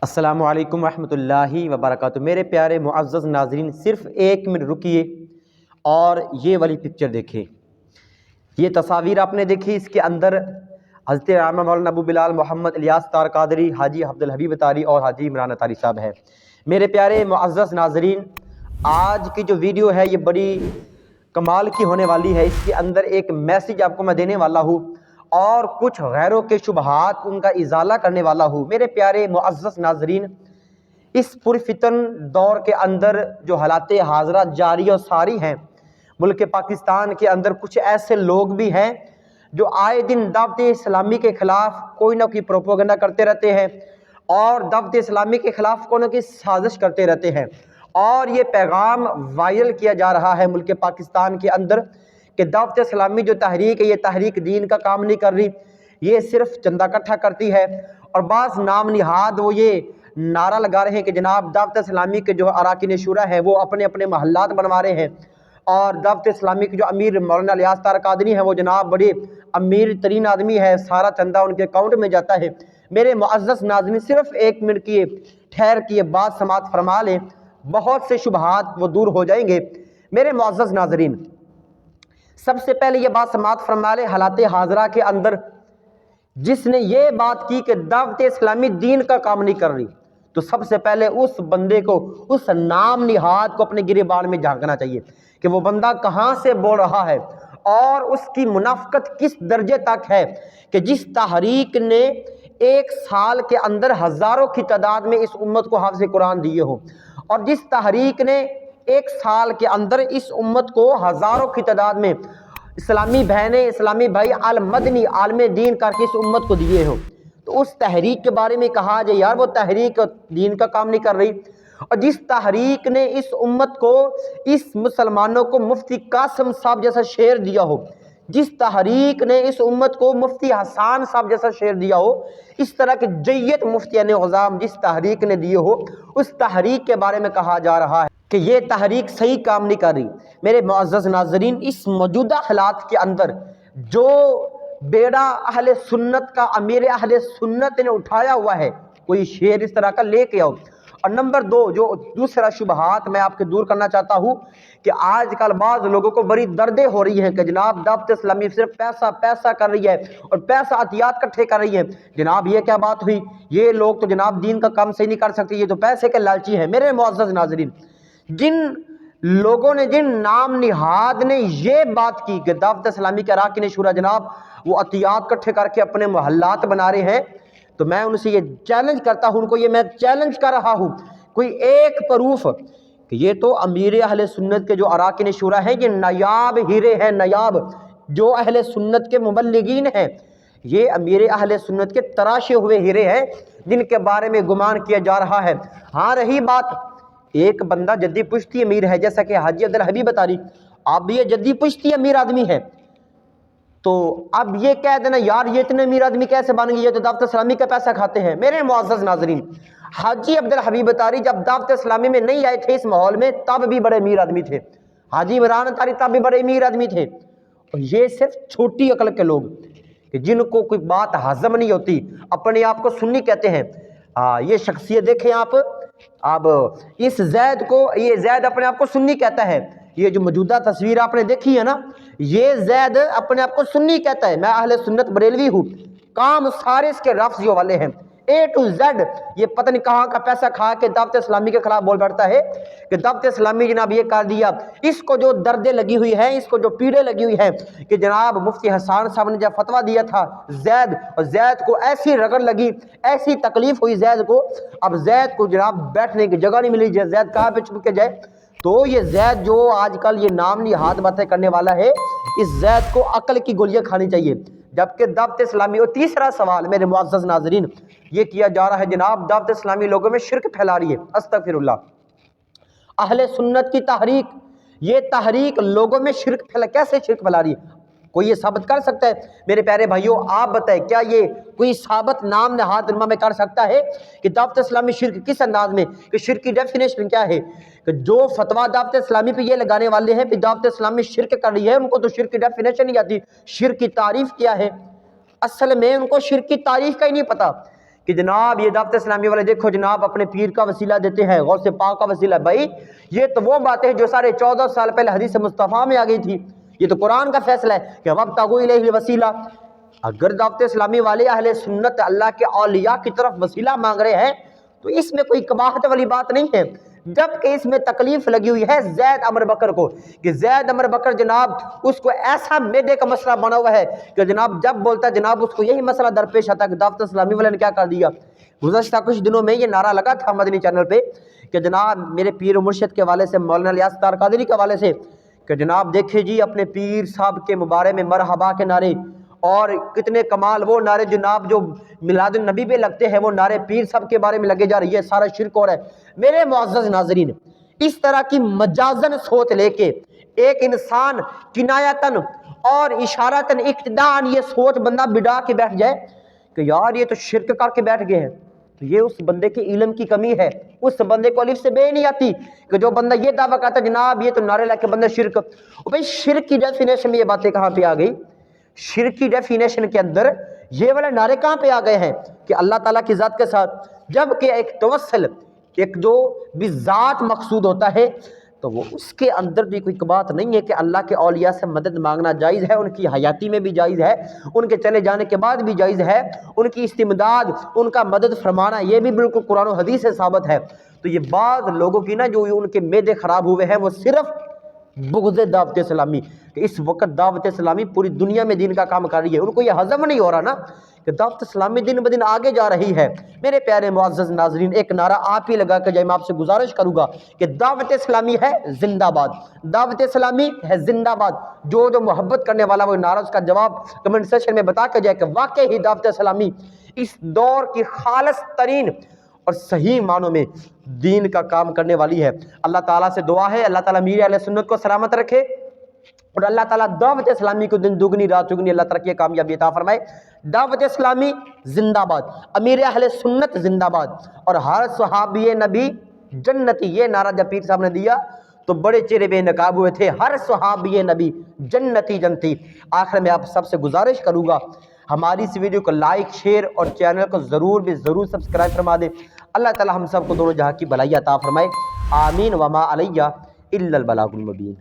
السلام علیکم ورحمۃ اللہ وبرکاتہ۔ میرے پیارے معزز ناظرین، صرف ایک منٹ رکیے اور یہ والی پکچر دیکھیں۔ یہ تصاویر آپ نے دیکھی، اس کے اندر حضرت علامہ مولانا ابو بلال محمد الیاس تار قادری، حاجی عبدالحبیب اتاری اور حاجی عمران اتاری صاحب ہیں۔ میرے پیارے معزز ناظرین، آج کی جو ویڈیو ہے یہ بڑی کمال کی ہونے والی ہے۔ اس کے اندر ایک میسیج آپ کو میں دینے والا ہوں اور کچھ غیروں کے شبہات ان کا ازالہ کرنے والا ہوں۔ میرے پیارے معزز ناظرین، اس پرفتن دور کے اندر جو حالات حاضرہ جاری اور ساری ہیں ملک پاکستان کے اندر، کچھ ایسے لوگ بھی ہیں جو آئے دن دعوت اسلامی کے خلاف کوئی نہ کوئی پروپیگنڈا کرتے رہتے ہیں اور دعوت اسلامی کے خلاف کوئی نہ کوئی سازش کرتے رہتے ہیں، اور یہ پیغام وائرل کیا جا رہا ہے ملک پاکستان کے اندر کہ دعوت اسلامی جو تحریک ہے یہ تحریک دین کا کام نہیں کر رہی، یہ صرف چندہ اکٹھا کرتی ہے۔ اور بعض نام نہاد وہ یہ نعرہ لگا رہے ہیں کہ جناب دعوت اسلامی کے جو اراکین شورا ہیں وہ اپنے اپنے محلات بنوا رہے ہیں، اور دعوت اسلامی کے جو امیر مولانا الیاس تار قادری ہیں وہ جناب بڑے امیر ترین آدمی ہے، سارا چندہ ان کے اکاؤنٹ میں جاتا ہے۔ میرے معزز ناظرین، صرف ایک منٹ کی ٹھہر کی بات سماعت فرما لیں، بہت سے شبہات وہ دور ہو جائیں گے۔ میرے معزز ناظرین، سب سے پہلے یہ بات سماعت فرما لیں، حالات حاضرہ کے اندر جس نے یہ بات کی کہ دعوت اسلامی دین کا کام نہیں کر رہی، تو سب سے پہلے اس بندے کو، اس نام نہاد کو اپنے گریبان میں جھانکنا چاہیے کہ وہ بندہ کہاں سے بول رہا ہے اور اس کی منافقت کس درجے تک ہے کہ جس تحریک نے ایک سال کے اندر ہزاروں کی تعداد میں اس امت کو حافظ قرآن دیے ہوں، اور جس تحریک نے ایک سال کے اندر اس امت کو ہزاروں کی تعداد میں اسلامی بہنیں، اسلامی بھائی المدنی عالم دین کر کے اس امت کو دیے ہوں، تو اس تحریک کے بارے میں کہا جائے یار وہ تحریک دین کا کام نہیں کر رہی۔ اور جس تحریک نے اس امت کو، اس مسلمانوں کو مفتی قاسم صاحب جیسا شعر دیا ہو، جس تحریک نے اس امت کو مفتی حسان صاحب جیسا شعر دیا ہو، اس طرح کے جیت مفتیان عظام جس تحریک نے دیے ہو، اس تحریک کے بارے میں کہا جا رہا ہے کہ یہ تحریک صحیح کام نہیں کر رہی۔ میرے معزز ناظرین، اس موجودہ حالات کے اندر جو بیڑا اہل سنت کا امیر اہل سنت نے اٹھایا ہوا ہے، کوئی شعر اس طرح کا لے کے آؤ۔ اور نمبر دو، جو دوسرا شبہات میں آپ کے دور کرنا چاہتا ہوں کہ آج کل بعض لوگوں کو بڑی دردیں ہو رہی ہیں کہ جناب دعوت اسلامی صرف پیسہ پیسہ کر رہی ہے اور پیسہ عطیات کٹھے کر رہی ہے۔ جناب یہ کیا بات ہوئی؟ یہ لوگ تو جناب دین کا کام صحیح نہیں کر سکتے، یہ تو پیسے کے لالچی ہیں۔ میرے معزز ناظرین، جن لوگوں نے، جن نام نہاد نے یہ بات کی کہ دعوت اسلامی کے اراکین شورا جناب وہ عطیات کٹھے کر کے اپنے محلات بنا رہے ہیں، تو میں ان سے یہ چیلنج کرتا ہوں، ان کو یہ میں چیلنج کر رہا ہوں، کوئی ایک پروف کہ یہ تو امیر اہل سنت کے جو اراکین شورا ہیں، یہ نایاب ہیرے ہیں، نایاب جو اہل سنت کے مبلغین ہیں، یہ امیر اہل سنت کے تراشے ہوئے ہیرے ہیں جن کے بارے میں گمان کیا جا رہا ہے۔ ہاں رہی بات، ایک بندہ جدی پشتی امیر ہے جیسا کہ حاجی عبدالحبیب اتاری، اب بھی یہ جدی پشتی امیر آدمی ہے، تو اب یہ کہہ دینا یار یہ اتنے امیر آدمی کیسے بن گئے، یہ تو دعوت اسلامی کا پیسہ کھاتے ہیں۔ میرے معزز ناظرین، حاجی عبدالحبیب اتاری جب دعوت اسلامی میں نہیں آئے تھے اس ماحول میں، تب بھی بڑے امیر آدمی تھے۔ حاجی عمران اتاری تب بھی بڑے امیر آدمی تھے۔ اور یہ صرف چھوٹی عقل کے لوگ کہ جن کو کوئی بات ہضم نہیں ہوتی، اپنے آپ کو سنی کہتے ہیں۔ یہ شخصیت دیکھیں آپ، اب اس زید کو، یہ زید اپنے آپ کو سنی کہتا ہے، یہ جو موجودہ تصویر آپ نے دیکھی ہے نا، یہ زید اپنے آپ کو سنی کہتا ہے، میں اہل سنت بریلوی ہوں، کام سارے اس کے رفضیوں والے ہیں، اے ٹو زیڈ۔ یہ پتہ نہیں کہاں کا پیسہ کھا کے دعوت اسلامی کے خلاف بول بیٹھتا ہے کہ دعوت اسلامی جناب یہ کر دیا۔ اس کو جو دردیں لگی ہوئی ہیں، اس کو جو پیڑے لگی ہوئی ہیں کہ جناب مفتی حسان صاحب نے جب فتویٰ دیا تھا زید، اور زید کو ایسی رگڑ لگی، ایسی تکلیف ہوئی زید کو، اب زید کو جناب بیٹھنے کی جگہ نہیں ملی، زید کہاں پہ چھپ کے جائے؟ تو یہ زید جو آج کل یہ نام نہاد باتیں کرنے والا ہے، اس زید کو عقل کی گولیاں کھانی چاہیے۔ جبکہ دعوت اسلامی، اور تیسرا سوال میرے معزز ناظرین، یہ کیا جا رہا ہے جناب دعوت اسلامی لوگوں میں شرک پھیلا رہی ہے۔ استغفر اللہ، اہل سنت کی تحریک، یہ تحریک لوگوں میں شرک پھیلا، کیسے شرک پھیلا رہی ہے؟ کوئی یہ ثابت کر سکتا ہے؟ میرے پیارے بھائیوں آپ بتائیں، کیا یہ کوئی ثابت نام نہاد علماء میں کر سکتا ہے کہ دعوت اسلامی شرک کس انداز میں، کہ شرک کی ڈیفینیشن کیا ہے؟ کہ جو فتویٰ دعوت اسلامی پہ یہ لگانے والے ہیں کہ دعوت اسلامی شرک کر رہی ہے، ان کو تو شرک کی ڈیفینیشن نہیں آتی، شرک کی تعریف کیا ہے؟ اصل میں ان کو شرک کی تعریف کا ہی نہیں پتا کہ جناب یہ دعوت اسلامی والے دیکھو جناب اپنے پیر کا وسیلہ دیتے ہیں، غوث پاک کا وسیلہ. بھائی یہ تو وہ باتیں ہیں جو سارے 14 سال پہلے حدیث مصطفیٰ میں آ گئی تھی. یہ تو قرآن کا فیصلہ ہے کہ وابتغوا الیہ الوسیلہ. اگر دعوت اسلامی والے اہل سنت اللہ کے اولیاء کی طرف وسیلہ مانگ رہے ہیں تو اس میں کوئی کباہت والی بات نہیں ہے، جبکہ اس میں تکلیف لگی ہوئی ہے زید عمر بکر کو، کہ زید عمر بکر جناب اس کو ایسا میدے کا مسئلہ بنا ہوا ہے کہ جناب جب بولتا ہے جناب اس کو یہی مسئلہ درپیش آتا ہے کہ دعوت اسلامی والے نے کیا کر دیا. گزشتہ کچھ دنوں میں یہ نعرہ لگا تھا مدنی چینل پہ کہ جناب میرے پیر و مرشد کے حوالے سے، مولانا الیاس ستار قادری کے حوالے سے، کہ جناب دیکھیں جی اپنے پیر صاحب کے مبارے میں مرحبا کے نعرے، اور کتنے کمال وہ نعرے جناب جو میلاد النبی پہ لگتے ہیں وہ نعرے پیر صاحب کے بارے میں لگے جا رہی ہے، سارا شرک ہو رہا ہے. میرے معزز ناظرین، اس طرح کی مجازن سوچ لے کے ایک انسان کنایتاً اور اشارتاً اقتداءً یہ سوچ بندہ بڑھا کے بیٹھ جائے کہ یار یہ تو شرک کر کے بیٹھ گئے ہیں، تو یہ اس بندے کے علم کی کمی ہے. اس بندے کو الف سے بے نہیں آتی کہ جو بندہ یہ دعویٰ کرتا ہے جناب یہ تو نعرے لے کے بندے شرک. بھائی شرک کی ڈیفینیشن میں یہ باتیں کہاں پہ آ گئی؟ شرک کی ڈیفینیشن کے اندر یہ والے نعرے کہاں پہ آ گئے ہیں کہ اللہ تعالیٰ کی ذات کے ساتھ، جبکہ ایک توسل، ایک جو بھی ذات مقصود ہوتا ہے تو وہ اس کے اندر بھی کوئی بات نہیں ہے کہ اللہ کے اولیاء سے مدد مانگنا جائز ہے، ان کی حیاتی میں بھی جائز ہے، ان کے چلے جانے کے بعد بھی جائز ہے، ان کی استمداد، ان کا مدد فرمانا یہ بھی بالکل قرآن و حدیث سے ثابت ہے. تو یہ بعض لوگوں کی نا جو ان کے معدے خراب ہوئے ہیں وہ صرف بغض دعوت اسلامی، کہ اس وقت دعوت اسلامی پوری دنیا میں دین کا کام کر رہی ہے، ان کو یہ ہضم نہیں ہو رہا نا کہ دعوت اسلامی دن بدن آگے جا رہی ہے. میرے پیارے معزز ناظرین، ایک نعرہ آپ ہی لگا کے جائے، میں آپ سے گزارش کروں گا کہ دعوت اسلامی ہے زندہ باد، دعوت اسلامی ہے زندہ باد. جو محبت کرنے والا وہ نعرہ اس کا جواب کمنٹ سیکشن میں بتا کے جائے کہ واقعی ہی دعوت اسلامی اس دور کی خالص ترین اور صحیح معنوں میں دین کا کام کرنے والی ہے. اللہ تعالیٰ سے دعا ہے اللہ تعالیٰ امیر اہل سنت کو سلامت رکھے، اور اللہ تعالیٰ دعوت اسلامی کو دن دگنی رات چگنی اللہ ترقی کامیابی عطا فرمائے. دعوت اسلامی زندہ باد، امیر اہل سنت زندہ باد، اور ہر صحابی نبی جنتی. یہ نعرہ جب پیر صاحب نے دیا تو بڑے چہرے بے نقاب ہوئے تھے، ہر صحابی نبی جنتی جنتی. آخر میں آپ سب سے گزارش کروں گا ہماری اس ویڈیو کو لائک شیئر اور چینل کو ضرور سبسکرائب فرما دیں. اللہ تعالی ہم سب کو دونوں جہاں کی بھلائی عطا فرمائے. آمین. وما علیہ الا البلاغ المبین.